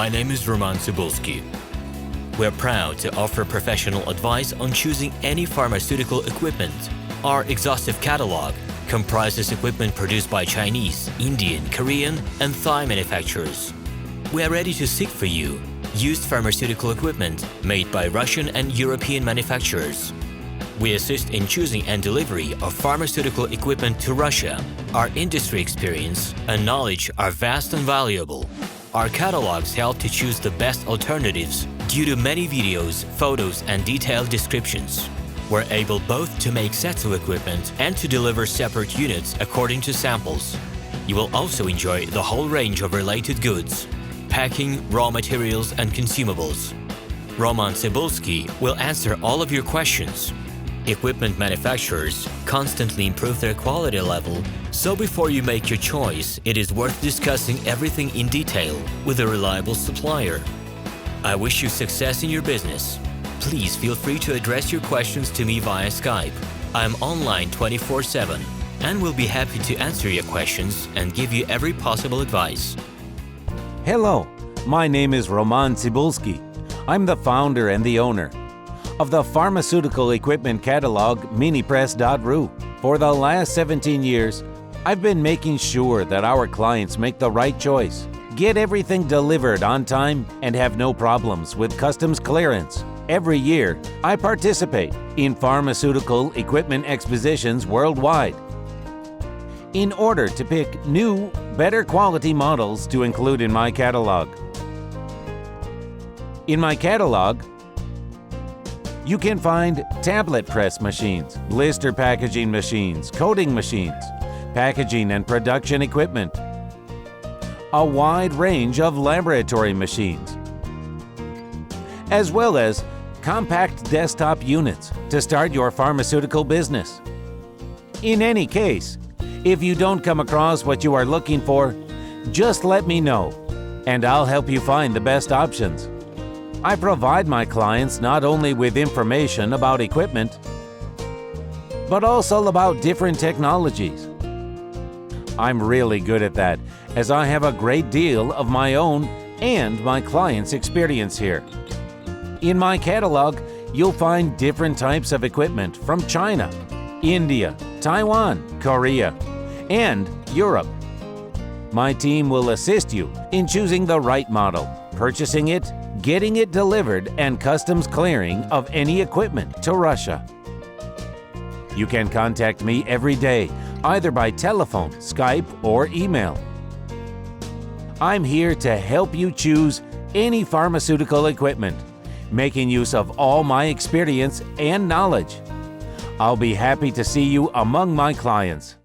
My name is RomanTsibulsky. We're proud to offer professional advice on choosing any pharmaceutical equipment. Our exhaustive catalog comprises equipment produced by Chinese, Indian, Korean, and Thai manufacturers. We are ready to seek for you used pharmaceutical equipment made by Russian and European manufacturers. We assist in choosing and delivery of pharmaceutical equipment to Russia. Our industry experience and knowledge are vast and valuable. Our catalogs help to choose the best alternatives due to many videos, photos, and detailed descriptions. We're able both to make sets of equipment and to deliver separate units according to samples. You will also enjoy the whole range of related goods, packing, raw materials, and consumables. RomanTsibulsky will answer all of your questions. Equipment manufacturers constantly improve their quality level, so before you make your choice, it is worth discussing everything in detail with a reliable supplier. I wish you success in your business. Please feel free to address your questions to me via Skype. I'm online 24/7 and will be happy to answer your questions and give you every possible advice. Hello, my name is RomanTsibulsky. I'm the founder and the owner of the pharmaceutical equipment catalog Minipress.ru. For the last 17 years, I've been making sure that our clients make the right choice, get everything delivered on time, and have no problems with customs clearance. Every year, I participate in pharmaceutical equipment expositions worldwide in order to pick new, better quality models to include in my catalog. In my catalog, you can find tablet press machines, blister packaging machines, coating machines, packaging and production equipment, a wide range of laboratory machines, as well as compact desktop units to start your pharmaceutical business. In any case, if you don't come across what you are looking for, just let me know, and I'll help you find the best options. I provide my clients not only with information about equipment, but also about different technologies. I'm really good at that, as I have a great deal of my own and my clients' experience here. In my catalog, you'll find different types of equipment from China, India, Taiwan, Korea, and Europe. My team will assist you in choosing the right model, purchasing it, getting it delivered, and customs clearing of any equipment to Russia. You can contact me every day, either by telephone, Skype, or email. I'm here to help you choose any pharmaceutical equipment, making use of all my experience and knowledge. I'll be happy to see you among my clients.